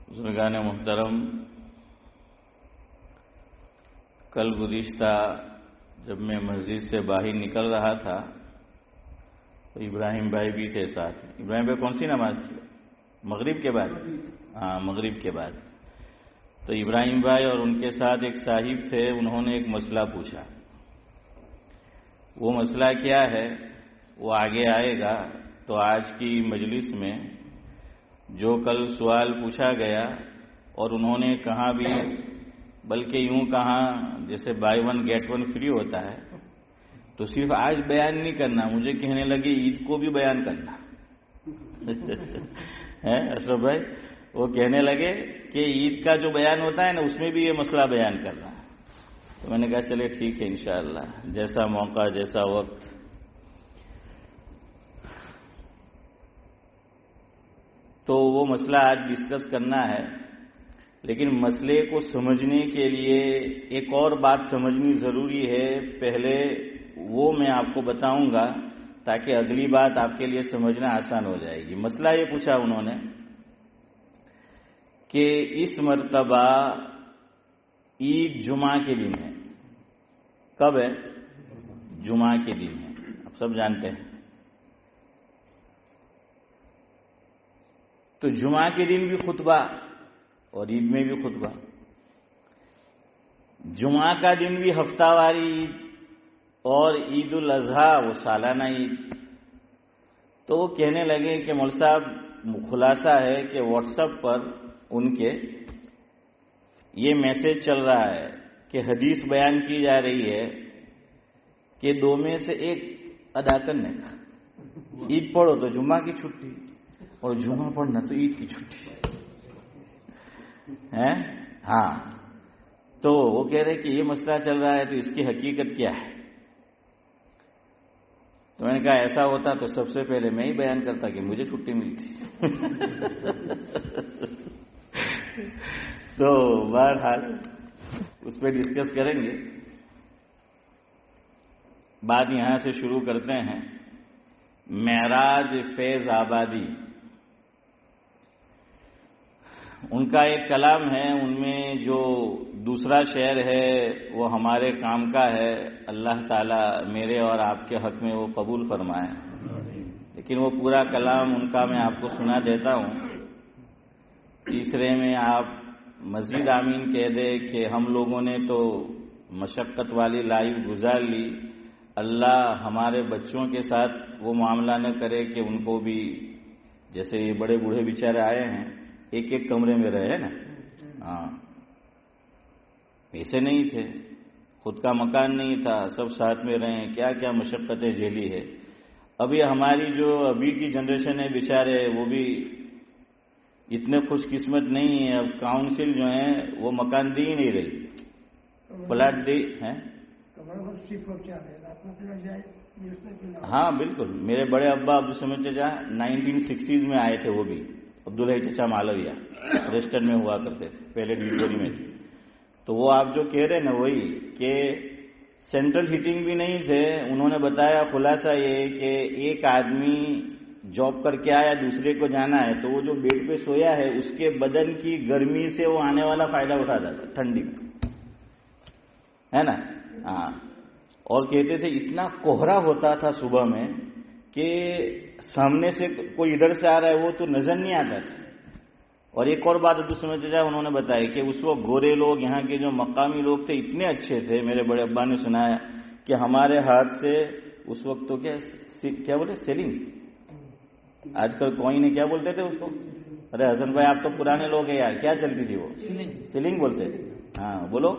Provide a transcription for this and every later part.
بزرگان محترم، کل گزشتہ جب میں مسجد سے باہر نکل رہا تھا تو ابراہیم بھائی بھی تھے ساتھ۔ ابراہیم بھائی کون سی نماز تھی؟ مغرب کے بعد؟ ہاں، مغرب کے بعد۔ تو ابراہیم بھائی اور ان کے ساتھ ایک صاحب تھے، انہوں نے ایک مسئلہ پوچھا۔ وہ مسئلہ کیا ہے وہ آگے آئے گا۔ تو آج کی مجلس میں جو کل سوال پوچھا گیا اور انہوں نے کہا بھی، بلکہ یوں کہا جیسے buy one get one free ہوتا ہے، تو صرف آج بیان نہیں کرنا، مجھے کہنے لگے عید کو بھی بیان کرنا ہے اشرف بھائی، وہ کہنے لگے کہ عید کا جو بیان ہوتا ہے نا اس میں بھی یہ مسئلہ بیان کرنا۔ تو میں نے کہا چلے ٹھیک ہے انشاءاللہ، جیسا موقع جیسا وقت۔ تو وہ مسئلہ آج ڈسکس کرنا ہے، لیکن مسئلے کو سمجھنے کے لیے ایک اور بات سمجھنی ضروری ہے۔ پہلے وہ میں آپ کو بتاؤں گا تاکہ اگلی بات آپ کے لیے سمجھنا آسان ہو جائے گی۔ مسئلہ یہ پوچھا انہوں نے کہ اس مرتبہ عید جمعہ کے دن ہے۔ کب ہے؟ جمعہ کے دن ہے، آپ سب جانتے ہیں۔ تو جمعہ کے دن بھی خطبہ اور عید میں بھی خطبہ، جمعہ کا دن بھی ہفتہ واری عید اور عید الاضحیٰ وہ سالانہ عید۔ تو وہ کہنے لگے کہ مول صاحب خلاصہ ہے کہ واٹس ایپ پر ان کے یہ میسج چل رہا ہے کہ حدیث بیان کی جا رہی ہے کہ دو میں سے ایک ادا کرنے کا، عید پڑھو تو جمعہ کی چھٹی اور جمعہ پڑھنا تو عید کی چھٹی ہے۔ ہاں، تو وہ کہہ رہے کہ یہ مسئلہ چل رہا ہے تو اس کی حقیقت کیا ہے؟ تو میں نے کہا ایسا ہوتا تو سب سے پہلے میں ہی بیان کرتا کہ مجھے چھٹی ملتی تو بہرحال اس پہ ڈسکس کریں گے۔ بات یہاں سے شروع کرتے ہیں۔ معراج فیض آبادی، ان کا ایک کلام ہے، ان میں جو دوسرا شعر ہے وہ ہمارے کام کا ہے، اللہ تعالیٰ میرے اور آپ کے حق میں وہ قبول فرمائے۔ لیکن وہ پورا کلام ان کا میں آپ کو سنا دیتا ہوں، تیسرے میں آپ مزید آمین کہہ دے کہ ہم لوگوں نے تو مشقت والی لائف گزار لی، اللہ ہمارے بچوں کے ساتھ وہ معاملہ نہ کرے کہ ان کو بھی، جیسے یہ بڑے بوڑھے بیچارے آئے ہیں ایک ایک کمرے میں رہے نا، ہاں پیسے نہیں تھے، خود کا مکان نہیں تھا، سب ساتھ میں رہے، کیا کیا مشقتیں جھیلی ہے۔ ابھی ہماری جو ابھی کی جنریشن ہے بیچارے وہ بھی اتنے خوش قسمت نہیں ہے، اب کاؤنسل جو ہے وہ مکان دے ہی نہیں رہی، پلاٹ دے ہیں۔ ہاں بالکل، میرے بڑے ابا عبدالصمد چچا 1960s میں آئے تھے، وہ بھی عبدالحی چچا مالویہ ریسٹن میں ہوا کرتے تھے، پہلے ڈیلیوری میں تھے۔ تو وہ آپ جو کہہ رہے نا وہی کہ سینٹرل ہیٹنگ بھی نہیں تھے، انہوں نے بتایا خلاصہ یہ کہ ایک آدمی جاب کر کے آیا، دوسرے کو جانا ہے، تو وہ جو بیڈ پہ سویا ہے اس کے بدن کی گرمی سے وہ آنے والا فائدہ اٹھاتا تھا ٹھنڈی میں، ہے نا؟ ہاں، اور کہتے تھے اتنا کوہرا ہوتا تھا صبح میں کہ سامنے سے کوئی ادھر سے آ رہا ہے وہ تو نظر نہیں آتا تھا۔ اور ایک اور بات تو سمجھ جائے، انہوں نے بتایا کہ اس وقت گورے لوگ، یہاں کے جو مقامی لوگ تھے اتنے اچھے تھے، میرے بڑے ابا نے سنایا کہ ہمارے ہاتھ سے اس وقت تو کیا بولے سیلنگ، آج کل کوئی نے کیا بولتے تھے اس کو؟ ارے حسن بھائی آپ تو پرانے لوگ ہیں یار، کیا چلتی تھی وہ؟ سیلنگ بولتے تھے، ہاں بولو۔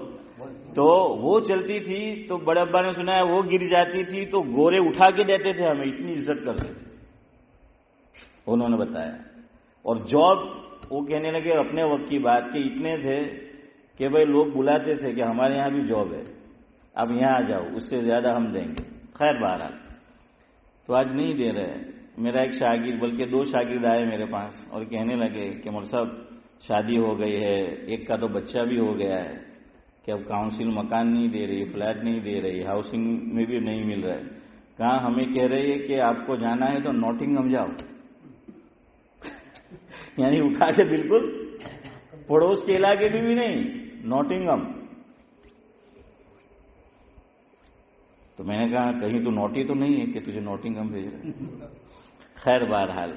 تو وہ چلتی تھی، تو بڑے ابا نے سنایا وہ گر جاتی تھی تو گورے اٹھا کے دیتے تھے، ہمیں اتنی عزت کرتے تھے، انہوں نے بتایا۔ اور جاب وہ کہنے لگے اپنے وقت کی بات کہ اتنے تھے کہ بھائی لوگ بلاتے تھے کہ ہمارے یہاں بھی جاب ہے، اب یہاں آ جاؤ، اس سے زیادہ ہم دیں گے۔ خیر بہرحال تو آج نہیں دے رہے۔ میرا ایک شاگرد، بلکہ دو شاگرد آئے میرے پاس اور کہنے لگے کہ مول صاحب شادی ہو گئی ہے، ایک کا تو بچہ بھی ہو گیا ہے کہ اب کاؤنسل مکان نہیں دے رہی، فلیٹ نہیں دے رہی، ہاؤسنگ میں بھی نہیں مل رہا ہے۔ کہاں ہمیں کہہ رہی ہے کہ آپ کو جانا ہے تو نوٹنگھم جاؤ، یعنی اٹھا کے بالکل پڑوس کے علاقے میں بھی نہیں، نوٹنگم. تو میں نے کہا کہیں تو نوٹی تو نہیں ہے کہ تجھے نوٹنگم بھیج رہے. خیر بہرحال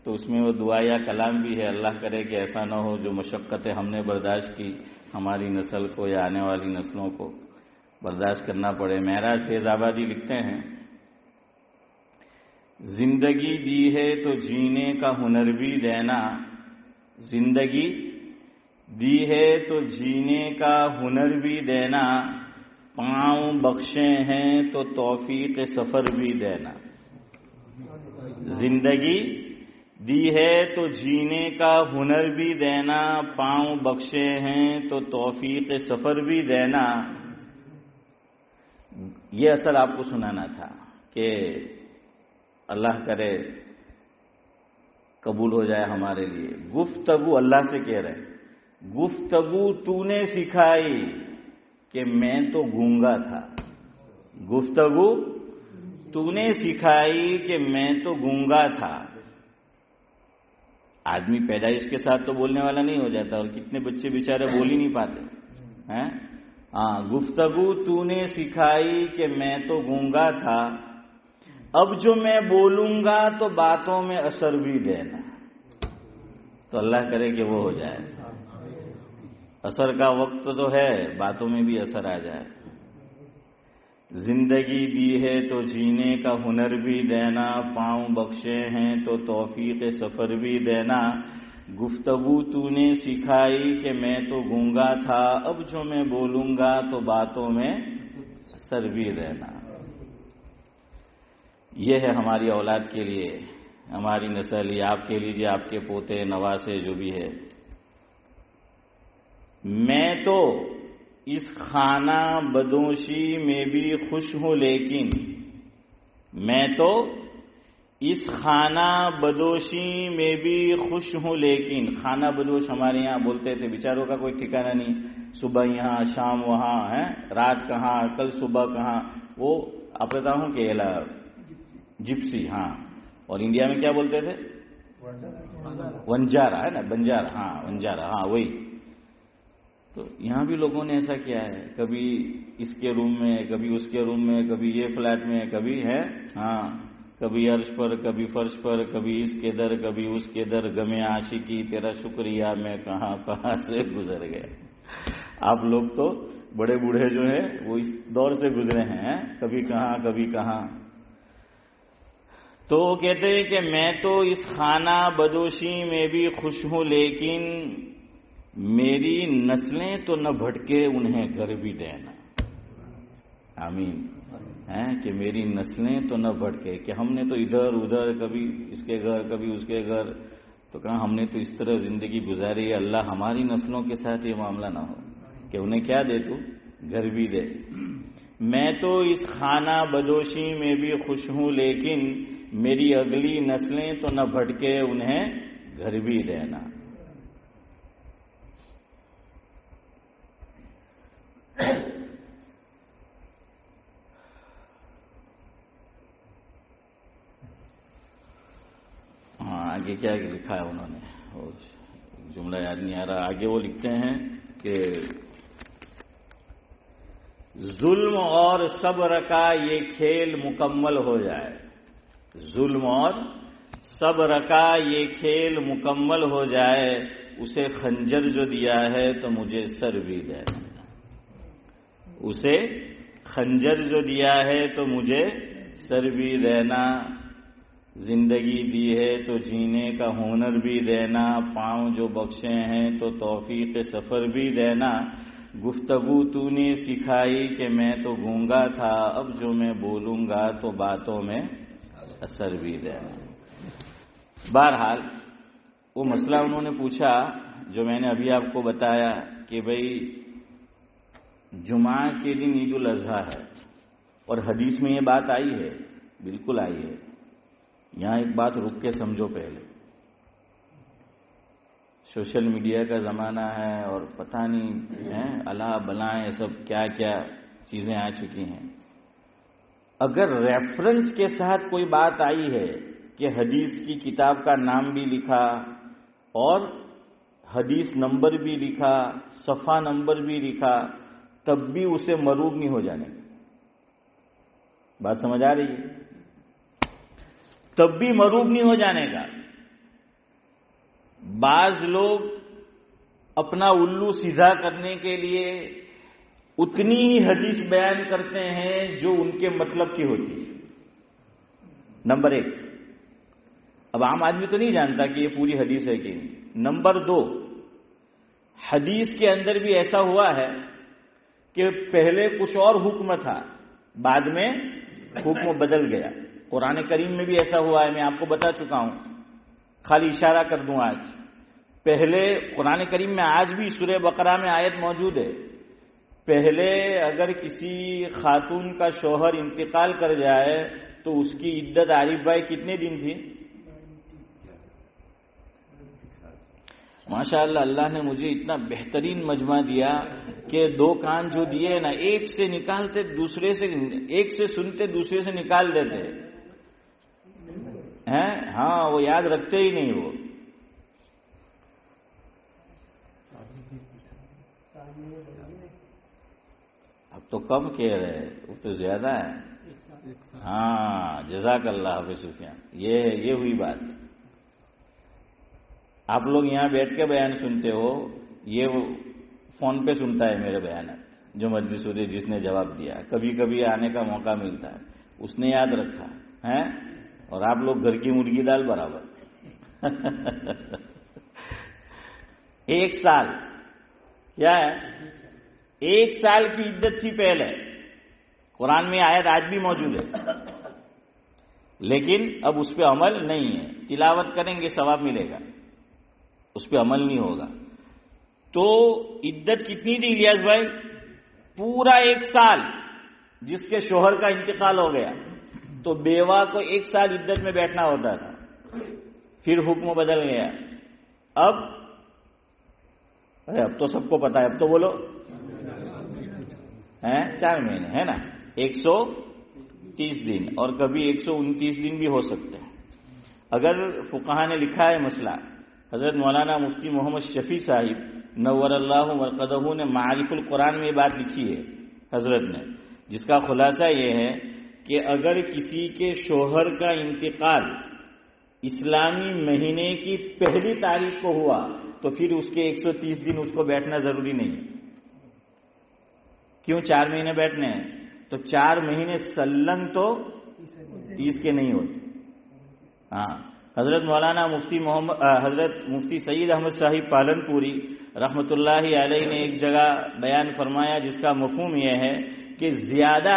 تو اس میں وہ دعا یا کلام بھی ہے. اللہ کرے کہ ایسا نہ ہو جو مشقتیں ہم نے برداشت کی ہماری نسل کو یا آنے والی نسلوں کو برداشت کرنا پڑے. معراج فیض آبادی لکھتے ہیں، زندگی دی ہے تو جینے کا ہنر بھی دینا، زندگی دی ہے تو جینے کا ہنر بھی دینا، پاؤں بخشے ہیں تو توفیق سفر بھی دینا. زندگی دی ہے تو جینے کا ہنر بھی دینا، پاؤں بخشے ہیں تو توفیق سفر بھی دینا. یہ اثر آپ کو سنانا تھا کہ اللہ کرے قبول ہو جائے ہمارے لیے. گفتگو اللہ سے کہہ رہے، گفتگو تو نے سکھائی کہ میں تو گونگا تھا. گفتگو تو نے سکھائی کہ میں تو گونگا تھا. آدمی پیدائش کے ساتھ تو بولنے والا نہیں ہو جاتا، اور کتنے بچے بیچارے بول ہی نہیں پاتے ہیں. ہاں، گفتگو تو نے سکھائی کہ میں تو گونگا تھا، اب جو میں بولوں گا تو باتوں میں اثر بھی دینا. تو اللہ کرے کہ وہ ہو جائے. اثر کا وقت تو ہے، باتوں میں بھی اثر آ جائے. زندگی دی ہے تو جینے کا ہنر بھی دینا، پاؤں بخشے ہیں تو توفیق سفر بھی دینا. گفتگو تو نے سکھائی کہ میں تو گونگا تھا، اب جو میں بولوں گا تو باتوں میں اثر بھی دینا. یہ ہے ہماری اولاد کے لیے، ہماری نسل، یہ آپ کے لیجیے، آپ کے پوتے نواسے جو بھی ہے. میں تو اس خانہ بدوشی میں بھی خوش ہوں، لیکن میں تو اس خانہ بدوشی میں بھی خوش ہوں، لیکن خانہ بدوش ہمارے یہاں بولتے تھے، بیچاروں کا کوئی ٹھکانہ نہیں، صبح یہاں شام وہاں ہے، رات کہاں کل صبح کہاں. وہ آپ بتا ہوں کہ جپسی. ہاں، اور انڈیا میں کیا بولتے تھے؟ ونجارا ہے نا، بنجارا. ہاں ونجارا، ہاں وہی. تو یہاں بھی لوگوں نے ایسا کیا ہے، کبھی اس کے روم میں، کبھی اس کے روم میں، کبھی یہ فلیٹ میں، کبھی ہے ہاں، کبھی عرش پر، کبھی فرش پر، کبھی اس کے در کبھی اس کے در. غم عاشقی تیرا شکریہ میں کہاں کہاں سے گزر گیا. آپ لوگ تو بڑے بوڑھے جو ہیں وہ اس دور سے گزرے ہیں، کبھی کہاں کبھی کہاں. تو کہتے ہیں کہ میں تو اس خانہ بدوشی میں بھی خوش ہوں، لیکن میری نسلیں تو نہ بھٹکے انہیں گھر بھی دینا. آمین. کہ میری نسلیں تو نہ بھٹکے، کہ ہم نے تو ادھر ادھر، کبھی اس کے گھر کبھی اس کے گھر، تو کہا ہم نے تو اس طرح زندگی گزاری ہے. اللہ ہماری نسلوں کے ساتھ یہ معاملہ نہ ہو کہ انہیں کیا دے تو گھر بھی دے. میں تو اس خانہ بدوشی میں بھی خوش ہوں، لیکن میری اگلی نسلیں تو نہ بھٹکے انہیں گھر بھی دینا. آگے کیا لکھا ہے انہوں نے، جملہ یاد نہیں آ رہا. آگے وہ لکھتے ہیں کہ ظلم اور صبر کا یہ کھیل مکمل ہو جائے. ظلم اور صبر کا یہ کھیل مکمل ہو جائے، اسے خنجر جو دیا ہے تو مجھے سر بھی دینا. اسے خنجر جو دیا ہے تو مجھے سر بھی دینا. زندگی دی ہے تو جینے کا ہنر بھی دینا، پاؤں جو بخشے ہیں تو توفیق سفر بھی دینا. گفتگو تو نے سکھائی کہ میں تو گونگا تھا، اب جو میں بولوں گا تو باتوں میں اثر بھی دینا. بہرحال وہ مسئلہ انہوں نے پوچھا جو میں نے ابھی آپ کو بتایا کہ بھئی جمعہ کے دن عید الاضحیٰ ہے، اور حدیث میں یہ بات آئی ہے، بالکل آئی ہے. یہاں ایک بات رک کے سمجھو پہلے. سوشل میڈیا کا زمانہ ہے اور پتہ نہیں ہے اللہ بلائیں سب کیا کیا چیزیں آ چکی ہیں. اگر ریفرنس کے ساتھ کوئی بات آئی ہے کہ حدیث کی کتاب کا نام بھی لکھا اور حدیث نمبر بھی لکھا، صفحہ نمبر بھی لکھا، تب بھی اسے مروب نہیں ہو جانے کا۔ بات سمجھ آ رہی ہے؟ تب بھی مروب نہیں ہو جانے کا۔ بعض لوگ اپنا الو سیدھا کرنے کے لیے اتنی ہی حدیث بیان کرتے ہیں جو ان کے مطلب کی ہوتی ہے۔ نمبر 1، اب عام آدمی تو نہیں جانتا کہ یہ پوری حدیث ہے کہ نہیں۔ نمبر 2، حدیث کے اندر بھی ایسا ہوا ہے کہ پہلے کچھ اور حکم تھا، بعد میں حکم بدل گیا۔ قرآن کریم میں بھی ایسا ہوا ہے، میں آپ کو بتا چکا ہوں، خالی اشارہ کر دوں۔ آج پہلے قرآن کریم میں آج بھی سورہ بقرہ میں آیت موجود ہے، پہلے اگر کسی خاتون کا شوہر انتقال کر جائے تو اس کی عدت عارف بھائی کتنے دن تھی؟ ماشاءاللہ اللہ نے مجھے اتنا بہترین مجمع دیا کہ 2 کان جو دیے نا، ایک سے نکالتے دوسرے سے، ایک سے سنتے دوسرے سے نکال دیتے ہیں۔ ہاں وہ یاد رکھتے ہی نہیں وہ۔ اب تو کم کہہ رہے، وہ تو زیادہ ہے۔ ہاں جزاک اللہ حافظ سفیان، یہ ہوئی بات۔ آپ لوگ یہاں بیٹھ کے بیان سنتے ہو، یہ فون پہ سنتا ہے میرے بیانات، جو مجلس ہوتی جس نے جواب دیا، کبھی کبھی آنے کا موقع ملتا ہے، اس نے یاد رکھا ہے، اور آپ لوگ گھر کی مرغی دال برابر۔ 1 سال کیا ہے؟ 1 سال کی عدت تھی پہلے، قرآن میں آیت آج بھی موجود ہے، لیکن اب اس پہ عمل نہیں ہے۔ تلاوت کریں گے ثواب ملے گا، اس پہ عمل نہیں ہوگا۔ تو عدت کتنی تھی الیاس بھائی؟ پورا 1 سال۔ جس کے شوہر کا انتقال ہو گیا تو بیوہ کو 1 سال عدت میں بیٹھنا ہوتا تھا، پھر حکم بدل گیا۔ اب تو سب کو پتا ہے، اب تو بولو 4 مہینے ہے نا، 130 دن، اور کبھی 129 دن بھی ہو سکتے ہیں۔ اگر فقہا نے لکھا ہے مسئلہ، حضرت مولانا مفتی محمد شفیع صاحب نور اللہ مرقدہ نے معارف القرآن میں یہ بات لکھی ہے حضرت نے، جس کا خلاصہ یہ ہے کہ اگر کسی کے شوہر کا انتقال اسلامی مہینے کی پہلی تاریخ کو ہوا تو پھر اس کے 130 دن اس کو بیٹھنا ضروری نہیں ہے۔ کیوں 4 مہینے بیٹھنے ہیں؟ تو 4 مہینے سلنگ تو 30 کے نہیں ہوتے۔ ہاں حضرت مولانا حضرت مفتی سید احمد صاحب پالنپوری رحمۃ اللہ علیہ نے ایک جگہ بیان فرمایا جس کا مفہوم یہ ہے کہ زیادہ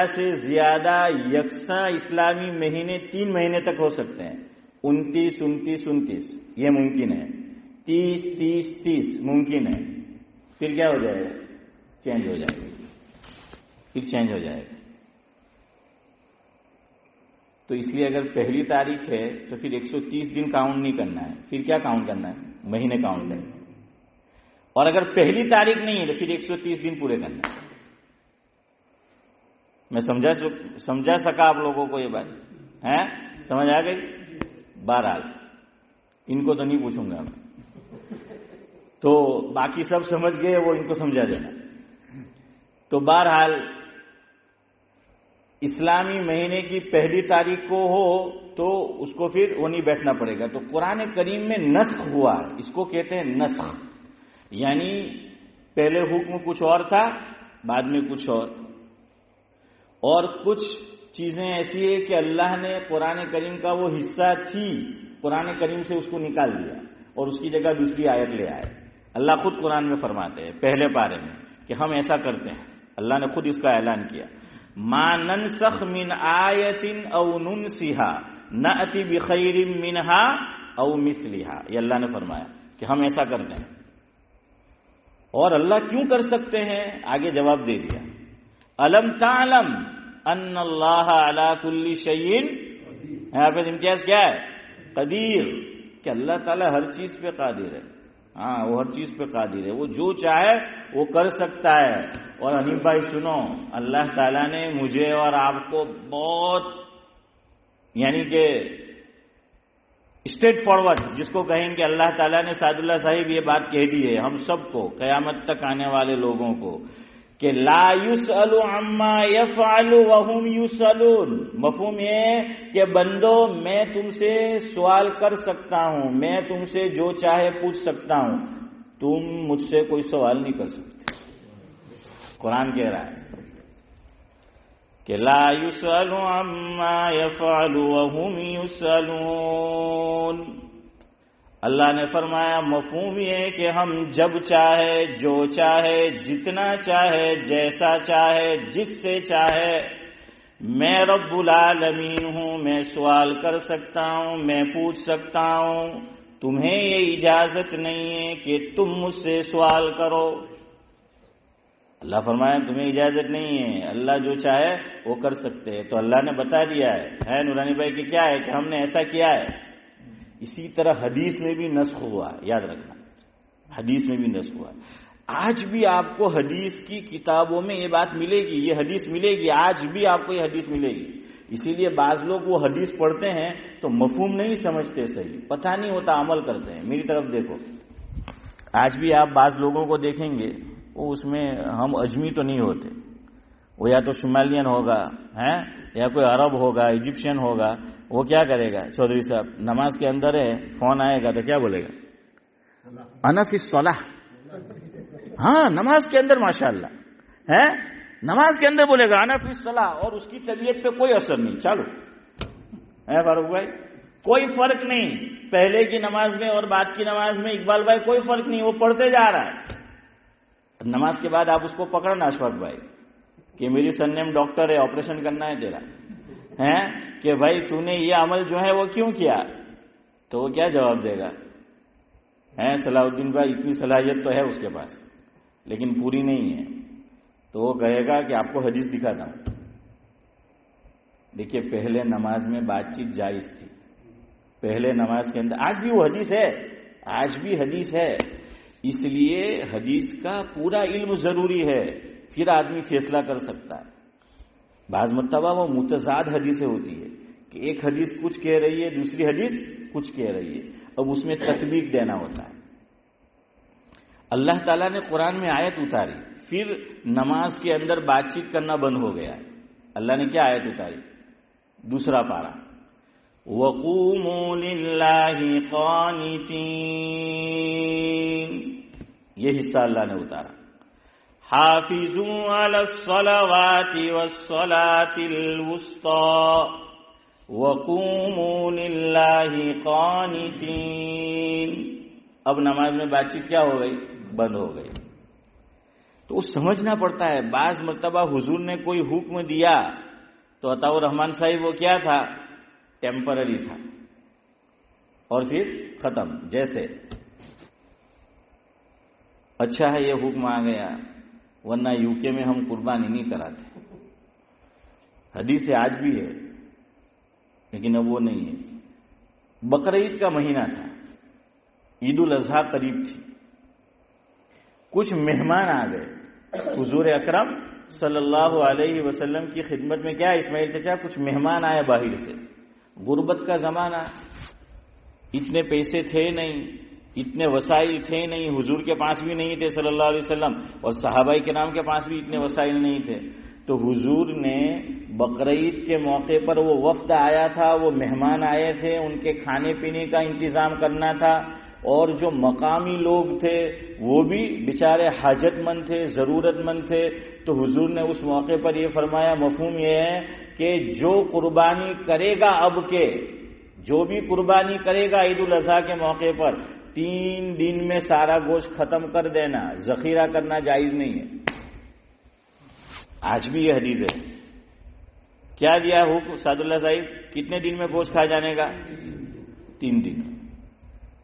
سے زیادہ یکساں اسلامی مہینے 3 مہینے تک ہو سکتے ہیں۔ 29 29 29 یہ ممکن ہے، 30 30 30 ممکن ہے، پھر کیا ہو جائے گا؟ چینج ہو جائے گا، پھر چینج ہو جائے گا۔ تو اس لیے اگر پہلی تاریخ ہے تو پھر 130 دن کاؤنٹ نہیں کرنا ہے، پھر کیا کاؤنٹ کرنا ہے؟ مہینے کاؤنٹ کرنا ہے۔ اور اگر پہلی تاریخ نہیں ہے تو پھر 130 دن پورے کرنا ہے۔ میں سمجھا سکا آپ لوگوں کو یہ بات ہے؟ سمجھ آ گئی؟ بہرحال ان کو تو نہیں پوچھوں گا میں، تو باقی سب سمجھ گئے، وہ ان کو سمجھا دینا۔ تو بہرحال اسلامی مہینے کی پہلی تاریخ کو ہو تو اس کو پھر وہ نہیں بیٹھنا پڑے گا۔ تو قرآن کریم میں نسخ ہوا، اس کو کہتے ہیں نسخ، یعنی پہلے حکم کچھ اور تھا، بعد میں کچھ اور کچھ چیزیں ایسی ہے کہ اللہ نے قرآن کریم کا وہ حصہ تھی، قرآن کریم سے اس کو نکال دیا اور اس کی جگہ دوسری آیت لے آئے۔ اللہ خود قرآن میں فرماتے ہیں پہلے پارے میں کہ ہم ایسا کرتے ہیں، اللہ نے خود اس کا اعلان کیا، ما ننسخ من آیت او ننسها نأتی بخیر منها او مثلها، یہ اللہ نے فرمایا کہ ہم ایسا کرتے ہیں۔ اور اللہ کیوں کر سکتے ہیں؟ آگے جواب دے دیا، الم تعلم ان اللہ علی کل شیء، یہاں پہ امتیاز کیا ہے؟ قدیر، کہ اللہ تعالیٰ ہر چیز پہ قادر ہے۔ ہاں وہ ہر چیز پہ قادر ہے، وہ جو چاہے وہ کر سکتا ہے۔ اور حنیف بھائی سنو، اللہ تعالیٰ نے مجھے اور آپ کو بہت یعنی کہ اسٹریٹ فارورڈ جس کو کہیں کہ اللہ تعالیٰ نے سعد اللہ صاحب یہ بات کہہ دی ہے ہم سب کو، قیامت تک آنے والے لوگوں کو، کہ لا یسأل عما یفعل وہم یسألون۔ مفہوم یہ ہے کہ بندو میں تم سے سوال کر سکتا ہوں، میں تم سے جو چاہے پوچھ سکتا ہوں، تم مجھ سے کوئی سوال نہیں کر سکتے۔ قرآن کہہ رہا ہے کہ لا یسأل عما یفعل وہم یسألون۔ اللہ نے فرمایا مفہوم یہ ہے کہ ہم جب چاہے، جو چاہے، جتنا چاہے، جیسا چاہے، جس سے چاہے، میں رب العالمین ہوں، میں سوال کر سکتا ہوں، میں پوچھ سکتا ہوں، تمہیں یہ اجازت نہیں ہے کہ تم مجھ سے سوال کرو۔ اللہ فرمایا تمہیں اجازت نہیں ہے، اللہ جو چاہے وہ کر سکتے ہیں۔ تو اللہ نے بتا دیا ہے نورانی بھائی کہ کیا ہے کہ ہم نے ایسا کیا ہے۔ اسی طرح حدیث میں بھی نسخ ہوا، یاد رکھنا، حدیث میں بھی نسخ ہوا۔ آج بھی آپ کو حدیث کی کتابوں میں یہ بات ملے گی، یہ حدیث ملے گی، آج بھی آپ کو یہ حدیث ملے گی۔ اسی لیے بعض لوگ وہ حدیث پڑھتے ہیں تو مفہوم نہیں سمجھتے، صحیح پتہ نہیں ہوتا، عمل کرتے ہیں۔ میری طرف دیکھو، آج بھی آپ بعض لوگوں کو دیکھیں گے وہ اس میں ہم اجمی تو نہیں ہوتے، وہ یا تو شمالین ہوگا یا کوئی عرب ہوگا، ایجپشین ہوگا، وہ کیا کرے گا چودھری صاحب نماز کے اندر ہے، فون آئے گا تو کیا بولے گا؟ انا فی الصلاۃ۔ ہاں نماز کے اندر ماشاءاللہ ہے، نماز کے اندر بولے گا انا فی الصلاۃ، اور اس کی طبیعت پہ کوئی اثر نہیں، چالو ہے فاروق بھائی، کوئی فرق نہیں پہلے کی نماز میں اور بعد کی نماز میں، اقبال بھائی کوئی فرق نہیں، وہ پڑھتے جا رہا ہے۔ نماز کے بعد آپ اس کو پکڑنا اشفاق بھائی کہ میری سرنیم ڈاکٹر ہے، آپریشن کرنا ہے تیرا، ہے کہ بھائی تو نے یہ عمل جو ہے وہ کیوں کیا، تو وہ کیا جواب دے گا؟ صلاح الدین بھائی اتنی صلاحیت تو ہے اس کے پاس لیکن پوری نہیں ہے، تو وہ کہے گا کہ آپ کو حدیث دکھاتا ہوں۔ دیکھیے پہلے نماز میں بات چیت جائز تھی، پہلے نماز کے اندر، آج بھی وہ حدیث ہے، آج بھی حدیث ہے، اس لیے حدیث کا پورا علم ضروری ہے، پھر آدمی فیصلہ کر سکتا ہے۔ بعض مرتبہ وہ متضاد حدیثیں ہوتی ہے کہ ایک حدیث کچھ کہہ رہی ہے، دوسری حدیث کچھ کہہ رہی ہے، اب اس میں تطبیق دینا ہوتا ہے۔ اللہ تعالیٰ نے قرآن میں آیت اتاری، پھر نماز کے اندر بات چیت کرنا بند ہو گیا ہے۔ اللہ نے کیا آیت اتاری؟ دوسرا پارہ، وَقُومُوا لِلَّهِ قَانِتِينَ، یہ حصہ اللہ نے اتارا۔ حافظوا علی الصلوات والصلاة الوسطى وقوموا للہ قانتین۔ اب نماز میں بات چیت کیا ہو گئی؟ بند ہو گئی۔ تو سمجھنا پڑتا ہے، بعض مرتبہ حضور نے کوئی حکم دیا تو عطاء الرحمان صاحب وہ کیا تھا؟ ٹیمپرری تھا اور پھر ختم۔ جیسے اچھا ہے یہ حکم آ گیا، ورنہ یو کے میں ہم قربانی نہیں کراتے، حدیث آج بھی ہے لیکن اب وہ نہیں ہے۔ بقرعید کا مہینہ تھا، عید الاضحیٰ قریب تھی، کچھ مہمان آ گئے حضور اکرم صلی اللہ علیہ وسلم کی خدمت میں۔ کیا اسماعیل چچا؟ کچھ مہمان آئے باہر سے، غربت کا زمانہ، اتنے پیسے تھے نہیں، اتنے وسائل تھے نہیں، حضور کے پاس بھی نہیں تھے صلی اللہ علیہ وسلم، اور صحابہ کرام کے پاس بھی اتنے وسائل نہیں تھے۔ تو حضور نے بقرعید کے موقع پر وہ وفد آیا تھا، وہ مہمان آئے تھے، ان کے کھانے پینے کا انتظام کرنا تھا، اور جو مقامی لوگ تھے وہ بھی بیچارے حاجت مند تھے، ضرورت مند تھے۔ تو حضور نے اس موقع پر یہ فرمایا، مفہوم یہ ہے کہ جو قربانی کرے گا، اب کے جو بھی قربانی کرے گا عید الاضحیٰ کے موقع پر، 3 دن میں سارا گوشت ختم کر دینا، ذخیرہ کرنا جائز نہیں ہے۔ آج بھی یہ حدیث ہے۔ کیا دیا حکم سعد اللہ صاحب؟ کتنے دن میں گوشت کھا جانے کا؟ 3 دن،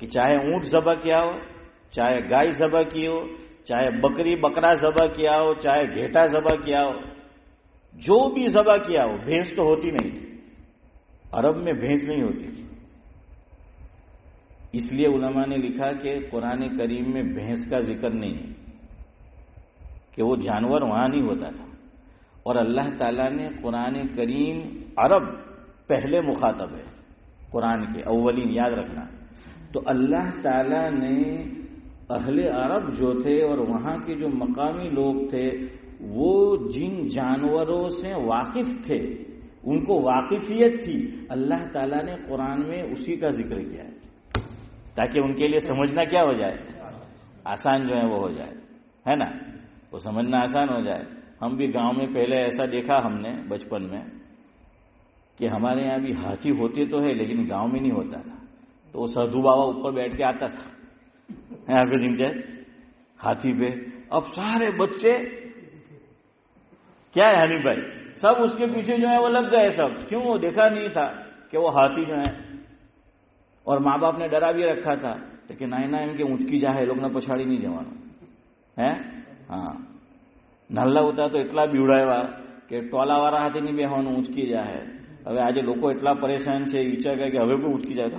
کہ چاہے اونٹ ذبح کیا ہو، چاہے گائے ذبح کی ہو، چاہے بکری بکرا ذبح کیا ہو، چاہے گھیٹا ذبح کیا ہو، جو بھی ذبح کیا ہو۔ بھینس تو ہوتی نہیں تھی، عرب میں بھینس نہیں ہوتی تھی، اس لیے علماء نے لکھا کہ قرآن کریم میں بھینس کا ذکر نہیں ہے، کہ وہ جانور وہاں نہیں ہوتا تھا۔ اور اللہ تعالیٰ نے قرآن کریم، عرب پہلے مخاطب ہے، قرآن کے اولین، یاد رکھنا. تو اللہ تعالیٰ نے اہل عرب جو تھے اور وہاں کے جو مقامی لوگ تھے وہ جن جانوروں سے واقف تھے، ان کو واقفیت تھی، اللہ تعالیٰ نے قرآن میں اسی کا ذکر کیا ہے تاکہ ان کے لیے سمجھنا کیا ہو جائے، آسان جو ہے وہ ہو جائے، ہے نا، وہ سمجھنا آسان ہو جائے. ہم بھی گاؤں میں پہلے ایسا دیکھا ہم نے بچپن میں کہ ہمارے یہاں بھی ہاتھی ہوتے تو ہے لیکن گاؤں میں نہیں ہوتا تھا. تو وہ سدھو بابا اوپر بیٹھ کے آتا تھا حافظ امتیاز ہاتھی پہ. اب سارے بچے کیا ہے حنیف بھائی سب اس کے پیچھے جو ہے وہ لگ گئے سب. کیوں؟ وہ دیکھا نہیں تھا کہ وہ ہاتھی جو ہے. اور ماں باپ نے ڈرا بھی رکھا تھا کہ نائنا ان کے اونچکی جائے لوگ نہ پچھاڑی نہیں جوانوں ہے. ہاں نલ્લા ہوتا તો એટલા બીવડાવ્યા કે ટોલાવાળા હાથે નહીં બેહવાનું ઉંચકી જાય. હવે આજે લોકો એટલા પરેશાન છે વિચાર કરે કે હવે કોઈ ઉંચકી જાય તો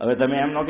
હવે તમે એમ ન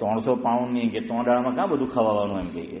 300 પાઉન્ડ ની કે 3 દાળમાં કાં બધું ખવાવાનું એમ કહીએ.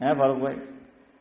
હે ફારૂકભાઈ.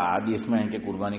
આ દેશમાં એમ કે કુરબાની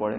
પડે.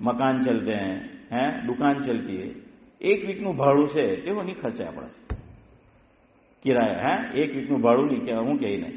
મકાન ચલતે હે દુકાન ચલતી હે, એક વીકનું ભાડું છે તેવો નહીં ખર્ચાય આપણા કિરાયા, હે એક વીકનું ભાડું નહીં કે હું કહી નહીં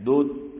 2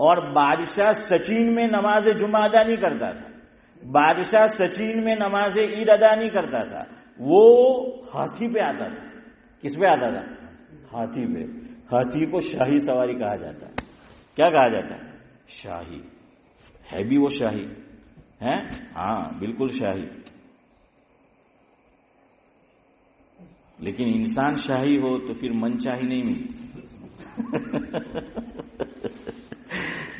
اور بادشاہ سچین میں نماز جمعہ ادا نہیں کرتا تھا، بادشاہ سچین میں نماز عید ادا نہیں کرتا تھا، وہ ہاتھی پہ آتا تھا۔ کس پہ آتا تھا؟ ہاتھی پہ۔ ہاتھی کو شاہی سواری کہا جاتا ہے۔ کیا کہا جاتا ہے؟ شاہی ہے بھی وہ شاہی ہے، ہاں بالکل شاہی۔ لیکن انسان شاہی ہو تو پھر من چاہی نہیں ملتی۔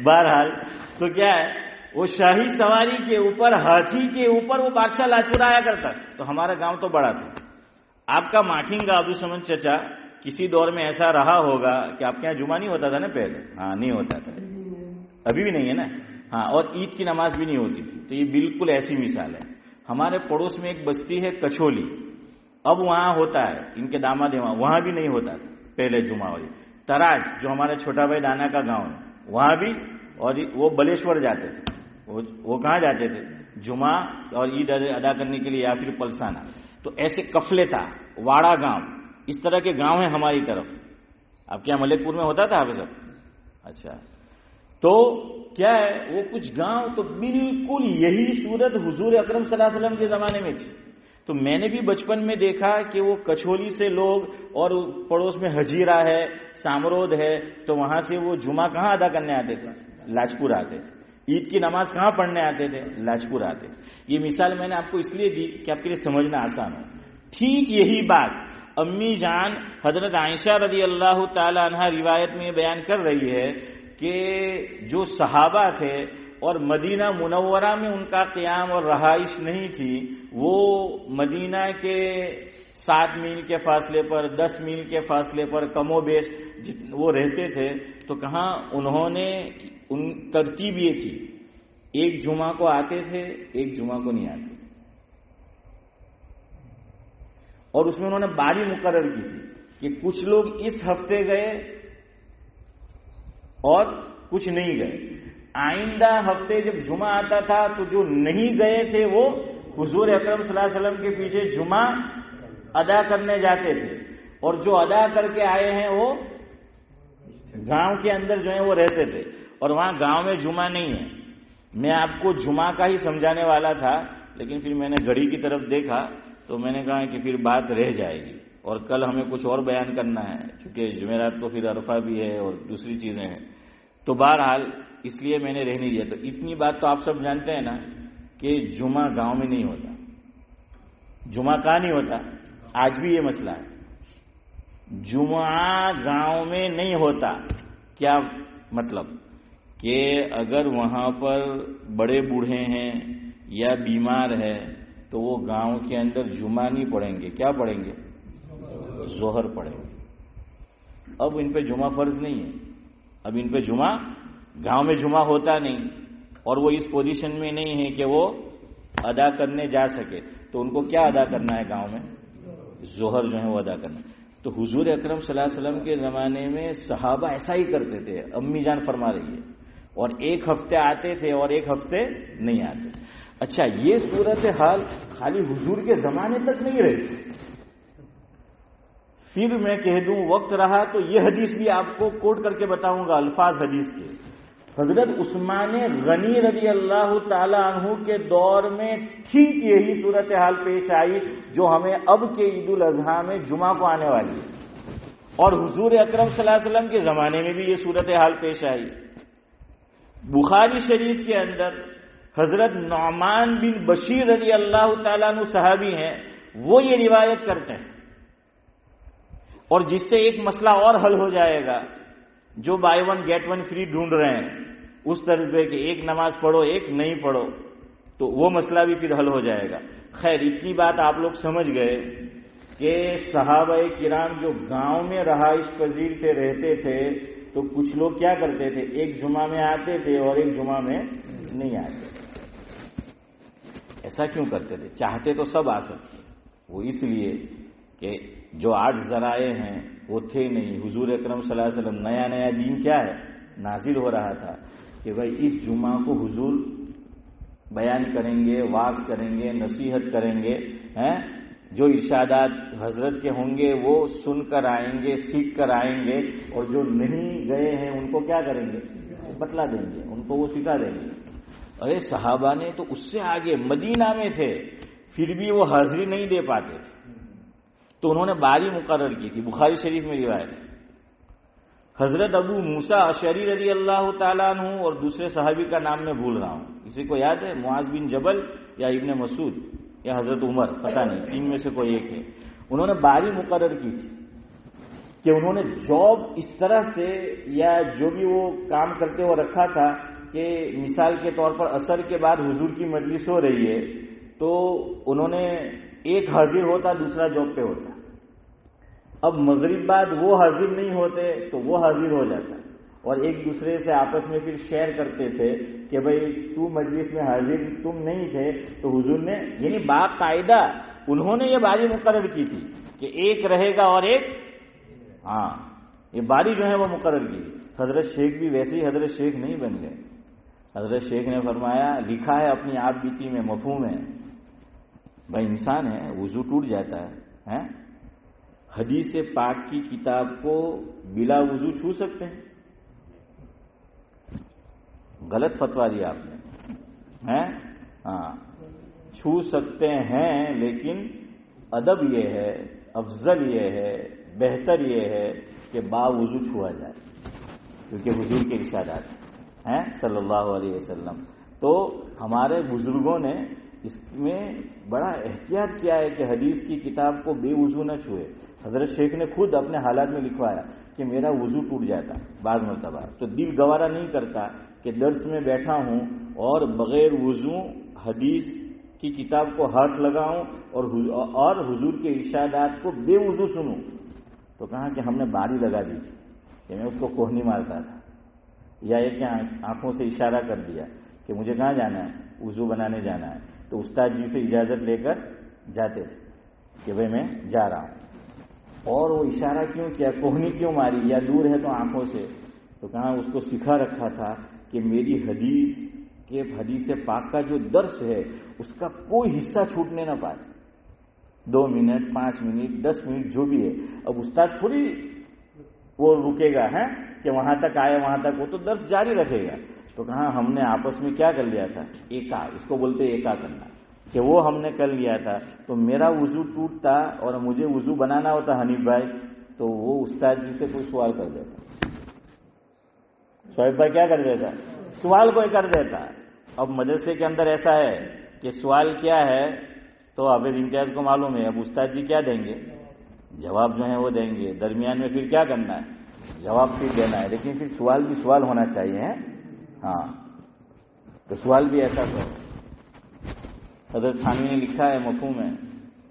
بہرحال تو کیا ہے، وہ شاہی سواری کے اوپر، ہاتھی کے اوپر وہ بادشاہ لاجپور آیا کرتا۔ تو ہمارا گاؤں تو بڑا تھا۔ آپ کا ماکھنگ کا عبدالصمد چچا کسی دور میں ایسا رہا ہوگا کہ آپ کے یہاں جمعہ نہیں ہوتا تھا نا پہلے؟ ہاں نہیں ہوتا تھا، ابھی بھی نہیں ہے نا، ہاں، اور عید کی نماز بھی نہیں ہوتی تھی۔ تو یہ بالکل ایسی مثال ہے۔ ہمارے پڑوس میں ایک بستی ہے کچھولی، اب وہاں ہوتا ہے، ان کے داماد وہاں بھی نہیں ہوتا تھا پہلے جمعہ والی۔ تراج جو ہمارے چھوٹا بھائی دانا کا گاؤں ہے وہاں بھی، اور وہ بلیشور جاتے تھے۔ وہ کہاں جاتے تھے؟ جمعہ اور عید ادا کرنے کے لیے، یا پھر پلسانہ۔ تو ایسے کفلے تھا، واڑا گاؤں، اس طرح کے گاؤں ہیں ہماری طرف۔ آپ کے یہاں ملک پور میں ہوتا تھا حافظ صاحب؟ اچھا، تو کیا ہے، وہ کچھ گاؤں تو بالکل یہی صورت حضور اکرم صلی اللہ علیہ وسلم کے زمانے میں تھی۔ تو میں نے بھی بچپن میں دیکھا کہ وہ کچھولی سے لوگ، اور پڑوس میں ہجیرہ ہے، سامرود ہے، تو وہاں سے وہ جمعہ کہاں ادا کرنے آتے تھے؟ لاجپور آتے تھے۔ عید کی نماز کہاں پڑھنے آتے تھے؟ لاجپور آتے تھے۔ یہ مثال میں نے آپ کو اس لیے دی کہ آپ کے لیے سمجھنا آسان ہو۔ ٹھیک یہی بات امی جان حضرت عائشہ رضی اللہ تعالی عنہ روایت میں بیان کر رہی ہے کہ جو صحابہ تھے اور مدینہ منورہ میں ان کا قیام اور رہائش نہیں تھی، وہ مدینہ کے 7 میل کے فاصلے پر، 10 میل کے فاصلے پر کم و بیش وہ رہتے تھے، تو کہاں انہوں نے ان ترتیب یہ تھی، ایک جمعہ کو آتے تھے، ایک جمعہ کو نہیں آتے، اور اس میں انہوں نے باری مقرر کی تھی کہ کچھ لوگ اس ہفتے گئے اور کچھ نہیں گئے۔ آئندہ ہفتے جب جمعہ آتا تھا تو جو نہیں گئے تھے وہ حضور اکرم صلی اللہ علیہ وسلم کے پیچھے جمعہ ادا کرنے جاتے تھے، اور جو ادا کر کے آئے ہیں وہ گاؤں کے اندر جو ہیں وہ رہتے تھے، اور وہاں گاؤں میں جمعہ نہیں ہے۔ میں آپ کو جمعہ کا ہی سمجھانے والا تھا، لیکن پھر میں نے گھڑی کی طرف دیکھا تو میں نے کہا کہ پھر بات رہ جائے گی، اور کل ہمیں کچھ اور بیان کرنا ہے، چونکہ جمعرات کو پھر عرفہ بھی ہے اور دوسری چیزیں ہیں، تو بہرحال اس لیے میں نے رہنے دیا۔ تو اتنی بات تو آپ سب جانتے ہیں نا کہ جمعہ گاؤں میں نہیں ہوتا۔ جمعہ کہاں نہیں ہوتا؟ آج بھی یہ مسئلہ ہے، جمعہ گاؤں میں نہیں ہوتا۔ کیا مطلب؟ کہ اگر وہاں پر بڑے بوڑھے ہیں یا بیمار ہے تو وہ گاؤں کے اندر جمعہ نہیں پڑھیں گے، کیا پڑھیں گے؟ ظہر پڑھیں گے۔ اب ان پہ جمعہ فرض نہیں ہے، اب ان پہ جمعہ، گاؤں میں جمعہ ہوتا نہیں، اور وہ اس پوزیشن میں نہیں ہے کہ وہ ادا کرنے جا سکے، تو ان کو کیا ادا کرنا ہے گاؤں میں؟ ظہر جو ہے وہ ادا کرنا۔ تو حضور اکرم صلی اللہ علیہ وسلم کے زمانے میں صحابہ ایسا ہی کرتے تھے، امی جان فرما رہی ہے، اور ایک ہفتے آتے تھے اور ایک ہفتے نہیں آتے۔ اچھا، یہ صورتحال خالی حضور کے زمانے تک نہیں رہی، پھر میں کہہ دوں وقت رہا تو یہ حدیث بھی آپ کو کوٹ کر کے بتاؤں گا، الفاظ حدیث کے۔ حضرت عثمان غنی رضی اللہ تعالی عنہ کے دور میں ٹھیک یہی صورتحال پیش آئی جو ہمیں اب کے عید الاضحیٰ میں جمعہ کو آنے والی ہے، اور حضور اکرم صلی اللہ علیہ وسلم کے زمانے میں بھی یہ صورتحال پیش آئی۔ بخاری شریف کے اندر حضرت نعمان بن بشیر رضی اللہ تعالیٰ عنہ صحابی ہیں، وہ یہ روایت کرتے ہیں، اور جس سے ایک مسئلہ اور حل ہو جائے گا، جو buy one get one free ڈھونڈ رہے ہیں اس طرح پہ کہ ایک نماز پڑھو ایک نہیں پڑھو، تو وہ مسئلہ بھی پھر حل ہو جائے گا۔ خیر، اتنی بات آپ لوگ سمجھ گئے کہ صحابہ کرام جو گاؤں میں رہائش پذیر تھے، رہتے تھے، تو کچھ لوگ کیا کرتے تھے، ایک جمعہ میں آتے تھے اور ایک جمعہ میں نہیں آتے۔ ایسا کیوں کرتے تھے؟ چاہتے تو سب آ سکتے، وہ اس لیے کہ جو 8 ذرائع ہیں وہ تھے نہیں۔ حضور اکرم صلی اللہ علیہ وسلم نیا نیا دین کیا ہے نازل ہو رہا تھا کہ بھائی اس جمعہ کو حضور بیان کریں گے، واعظ کریں گے، نصیحت کریں گے، جو ارشادات حضرت کے ہوں گے وہ سن کر آئیں گے، سیکھ کر آئیں گے، اور جو نہیں گئے ہیں ان کو کیا کریں گے؟ بتلا دیں گے، ان کو وہ سکھا دیں گے۔ ارے صحابہ نے تو اس سے آگے مدینہ میں تھے، پھر بھی وہ حاضری نہیں دے پاتے تھے، تو انہوں نے باری مقرر کی تھی۔ بخاری شریف میں روایت ہے، حضرت ابو موسیٰ اشعری رضی اللہ تعالیٰ عنہ اور دوسرے صحابی کا نام میں بھول رہا ہوں، کسی کو یاد ہے؟ معاذ بن جبل یا ابن مسعود یا حضرت عمر، پتہ نہیں، تین میں سے کوئی ایک ہے۔ انہوں نے باری مقرر کی تھی کہ انہوں نے جاب اس طرح سے یا جو بھی وہ کام کرتے ہوئے رکھا تھا کہ مثال کے طور پر عصر کے بعد حضور کی مجلس ہو رہی ہے تو انہوں نے ایک حاضر ہوتا، دوسرا جاب پہ ہوتا۔ اب مغرب بعد وہ حاضر نہیں ہوتے تو وہ حاضر ہو جاتا، اور ایک دوسرے سے آپس میں پھر شیئر کرتے تھے کہ بھئی تو مجلس میں حاضر تم نہیں تھے تو حضور نے، یعنی باقاعدہ انہوں نے یہ باری مقرر کی تھی کہ ایک رہے گا اور ایک، ہاں یہ باری جو ہے وہ مقرر کی۔ حضرت شیخ بھی ویسے ہی حضرت شیخ نہیں بن گئے۔ حضرت شیخ نے فرمایا، لکھا ہے اپنی آپ بیتی میں، مفہوم ہے، بھائی انسان ہے وضو ٹوٹ جاتا ہے، حدیث پاک کی کتاب کو بلا وضو چھو سکتے ہیں؟ غلط فتویٰ دیا آپ نے، ہاں چھو سکتے ہیں، لیکن ادب یہ ہے، افضل یہ ہے، بہتر یہ ہے کہ با وضو چھوا جائے، کیونکہ حضور کے ارشادات ہیں صلی اللہ علیہ وسلم۔ تو ہمارے بزرگوں نے اس میں بڑا احتیاط کیا ہے کہ حدیث کی کتاب کو بے وضو نہ چھوئے۔ حضرت شیخ نے خود اپنے حالات میں لکھوایا کہ میرا وضو ٹوٹ جاتا بعض مرتبہ، تو دل گوارا نہیں کرتا کہ درس میں بیٹھا ہوں اور بغیر وضو حدیث کی کتاب کو ہاتھ لگاؤں اور حضور کے ارشادات کو بے وضو سنوں۔ تو کہا کہ ہم نے باری لگا دی تھی کہ میں اس کو کوہنی مارتا تھا، یا ایک آنکھوں سے اشارہ کر دیا کہ مجھے کہاں جانا ہے، وضو بنانے جانا ہے، تو استاد جی سے اجازت لے کر جاتے تھے کہ بھئی میں جا رہا ہوں۔ اور وہ اشارہ کیوں کیا، کوہنی کیوں ماری، یا دور ہے تو آنکھوں سے؟ تو کہاں اس کو سکھا رکھا تھا کہ میری حدیث پاک کا جو درس ہے اس کا کوئی حصہ چھوٹنے نہ پائے، 2 منٹ 5 منٹ 10 منٹ جو بھی ہے۔ اب استاد تھوڑی وہ رکے گا ہے کہ وہاں تک آئے وہاں تک، وہ تو درس جاری رکھے گا۔ تو کہاں ہم نے آپس میں کیا کر لیا تھا، ایکا، اس کو بولتے ایکا کرنا، کہ وہ ہم نے کر لیا تھا۔ تو میرا وضو ٹوٹتا اور مجھے وضو بنانا ہوتا حنیف بھائی، تو وہ استاد جی سے کوئی سوال کر دیتا، شعیب بھائی کیا کر دیتا، سوال کوئی کر دیتا۔ اب مدرسے کے اندر ایسا ہے کہ سوال کیا ہے تو حافظ امتیاز کو معلوم ہے، اب استاد جی کیا دیں گے، جواب جو ہے وہ دیں گے، درمیان میں پھر کیا کرنا ہے، جواب پھر دینا ہے، لیکن پھر سوال بھی سوال ہونا چاہیے، ہاں تو سوال بھی ایسا تو حضرت تھانوی نے لکھا ہے، مفہوم ہے،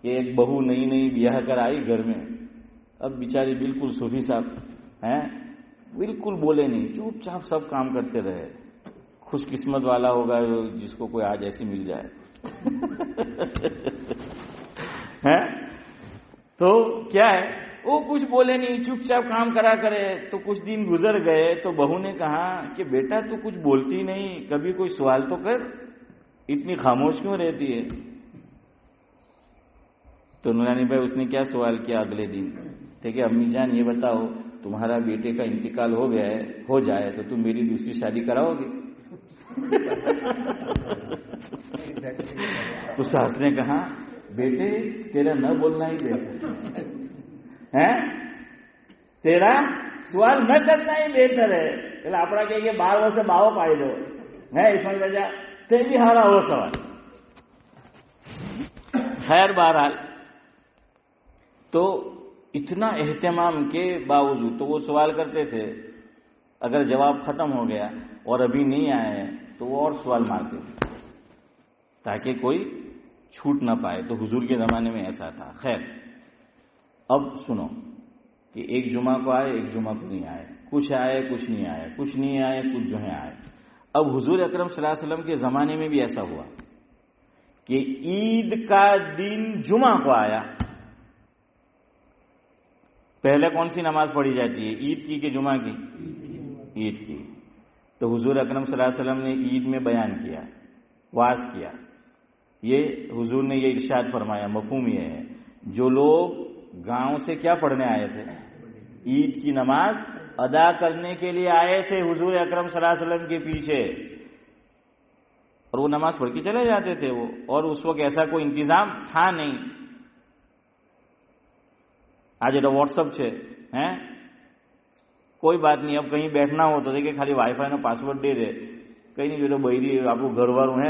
کہ ایک بہو نئی نئی بیاہ کر آئی گھر میں، اب بیچاری بالکل صوفی صاحب ہیں، بالکل بولے نہیں، چوپ چاپ سب کام کرتے رہے۔ خوش قسمت والا ہوگا جس کو کوئی آج ایسی مل جائے تو کیا ہے، وہ کچھ بولے نہیں، چپ چاپ کام کرا کرے۔ تو کچھ دن گزر گئے تو بہو نے کہا کہ بیٹا تو کچھ بولتی نہیں، کبھی کوئی سوال تو کر، اتنی خاموش کیوں رہتی ہے؟ تو نورانی بھائی اس نے کیا سوال کیا اگلے دن، ٹھیک ہے امی جان یہ بتاؤ تمہارا بیٹے کا انتقال ہو گیا ہے، ہو جائے تو تم میری دوسری شادی کراؤ گے؟ تو ساس نے کہا بیٹے تیرا نہ بولنا ہی بہتر ہے، تیرا سوال نہ کرنا ہی بہتر ہے، چلو اپنا کہ باہر سے باہو پائی دو ہے، اس میں وجہ تیری ہارا ہو سوال۔ خیر بہرحال تو اتنا اہتمام کے باوجود تو وہ سوال کرتے تھے، اگر جواب ختم ہو گیا اور ابھی نہیں آئے تو وہ اور سوال مارتے تھے تاکہ کوئی چھوٹ نہ پائے۔ تو حضور کے زمانے میں ایسا تھا۔ خیر اب سنو کہ ایک جمعہ کو آئے ایک جمعہ کو نہیں آئے، کچھ آئے کچھ نہیں آئے، کچھ نہیں آئے کچھ جو ہے آئے۔ اب حضور اکرم صلی اللہ علیہ وسلم کے زمانے میں بھی ایسا ہوا کہ عید کا دن جمعہ کو آیا، پہلے کون سی نماز پڑھی جاتی ہے، عید کی کہ جمعہ کی؟ عید کی۔ تو حضور اکرم صلی اللہ علیہ وسلم نے عید میں بیان کیا، واعظ کیا، یہ حضور نے یہ ارشاد فرمایا، مفہوم یہ ہے جو لوگ گاؤں سے کیا پڑھنے آئے تھے، عید کی نماز ادا کرنے کے لیے آئے تھے حضور اکرم صلی اللہ علیہ وسلم کے پیچھے، اور وہ نماز پڑھ کے چلے جاتے تھے وہ، اور اس وقت ایسا کوئی انتظام تھا نہیں. آج واٹس ایپ ہے، کوئی بات نہیں. اب کہیں بیٹھنا ہو تو دیکھیں خالی وائی فائی નો પાસવર્ડ દે દે. કંઈ નહીં, જો બૈરી આપણું ઘરવાળું હે,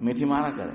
મીઠી મારા કરે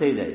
થઈ જાય.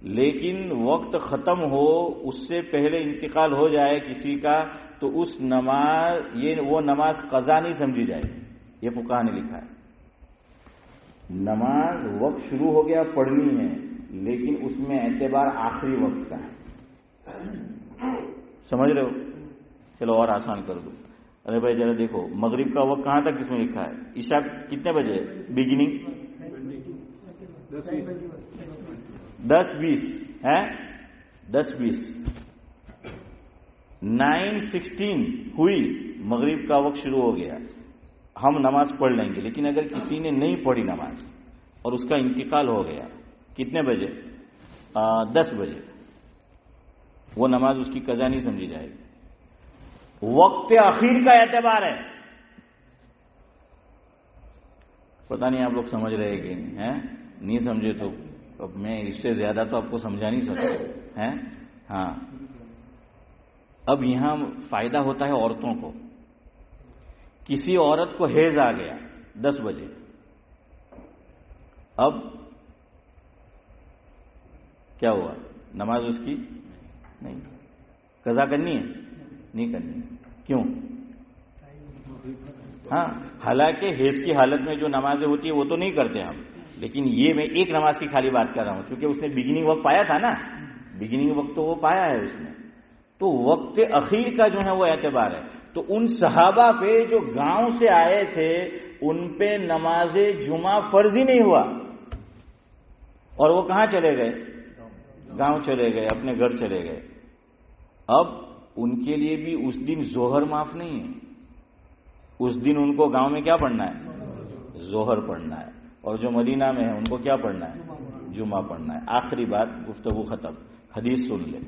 لیکن وقت ختم ہو اس سے پہلے انتقال ہو جائے کسی کا تو اس وہ نماز قضا نہیں سمجھی جائے. یہ فقہا نے لکھا ہے. نماز وقت شروع ہو گیا پڑھنی ہے لیکن اس میں اعتبار آخری وقت کا ہے. سمجھ رہے ہو؟ چلو اور آسان کر دو. ارے بھائی ذرا دیکھو مغرب کا وقت کہاں تک اس میں لکھا ہے؟ عشاء کتنے بجے بگننگ؟ 10:20 ہے. 10:20 9:16 ہوئی مغرب کا وقت شروع ہو گیا. ہم نماز پڑھ لیں گے لیکن اگر کسی نے نہیں پڑھی نماز اور اس کا انتقال ہو گیا کتنے بجے؟ 10 بجے. وہ نماز اس کی قضا نہیں سمجھی جائے گی. وقت اخیر کا اعتبار ہے. پتہ نہیں آپ لوگ سمجھ رہے کہ نہیں سمجھے تو اب میں اس سے زیادہ تو آپ کو سمجھا نہیں سکتا ہے. ہاں اب یہاں فائدہ ہوتا ہے عورتوں کو. کسی عورت کو حیض آ گیا 10 بجے. اب کیا ہوا؟ نماز اس کی نہیں. قضا کرنی ہے؟ نہیں کرنی. کیوں؟ ہاں حالانکہ حیض کی حالت میں جو نمازیں ہوتی ہیں وہ تو نہیں کرتے ہم, لیکن یہ میں ایک نماز کی خالی بات کر رہا ہوں کیونکہ اس نے بگننگ وقت پایا تھا نا. بگننگ وقت تو وہ پایا ہے اس نے. تو وقت اخیر کا جو ہے وہ اعتبار ہے. تو ان صحابہ پہ جو گاؤں سے آئے تھے ان پہ نماز جمعہ فرض ہی نہیں ہوا اور وہ کہاں چلے گئے؟ گاؤں چلے گئے, اپنے گھر چلے گئے. اب ان کے لیے بھی اس دن ظہر معاف نہیں ہے. اس دن ان کو گاؤں میں کیا پڑھنا ہے؟ ظہر پڑھنا ہے. اور جو مدینہ میں ہے ان کو کیا پڑھنا ہے؟ جمعہ پڑھنا ہے. آخری بات, گفتگو ختم. حدیث سن لیں.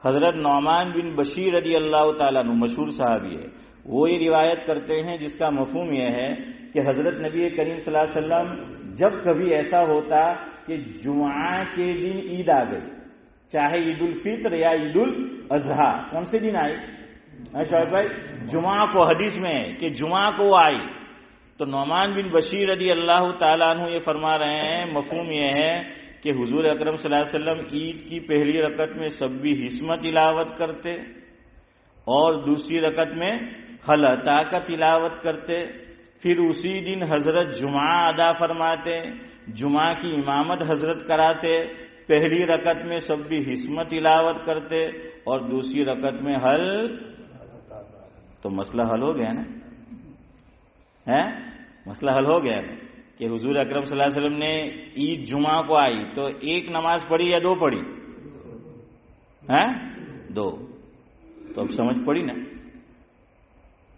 حضرت نعمان بن بشیر رضی اللہ تعالیٰ عنہ مشہور صحابی ہے. وہ یہ روایت کرتے ہیں جس کا مفہوم یہ ہے کہ حضرت نبی کریم صلی اللہ علیہ وسلم جب کبھی ایسا ہوتا کہ جمعہ کے دن عید آ گئی, چاہے عید الفطر یا عید الاضحیٰ, کون سے دن آئی شعیب بھائی؟ جمعہ کو. حدیث میں ہے کہ جمعہ کو وہ آئی. تو نعمان بن بشیر رضی اللہ تعالیٰ عنہ یہ فرما رہے ہیں مفہوم یہ ہے کہ حضور اکرم صلی اللہ علیہ وسلم عید کی پہلی رکعت میں سبی حسمت تلاوت کرتے اور دوسری رکعت میں حل عطا کا تلاوت کرتے. پھر اسی دن حضرت جمعہ ادا فرماتے, جمعہ کی امامت حضرت کراتے. پہلی رکعت میں سبی حسمت تلاوت کرتے اور دوسری رکعت میں حل. تو مسئلہ حل ہو گیا نا, مسئلہ حل ہو گیا کہ حضور اکرم صلی اللہ علیہ وسلم نے عید جمعہ کو آئی تو ایک نماز پڑھی یا 2 پڑھی؟ 2. تو اب سمجھ پڑی نا.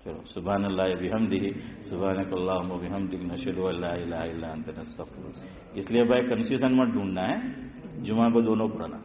چلو سبحان اللہ بحمدہ سبحانک اللہم وبحمدک نشہد ان لا الہ الا انت نستغفرک. اس لیے بھائی کنسیشن مت ڈھونڈنا ہے, جمعہ کو دونوں پڑھنا.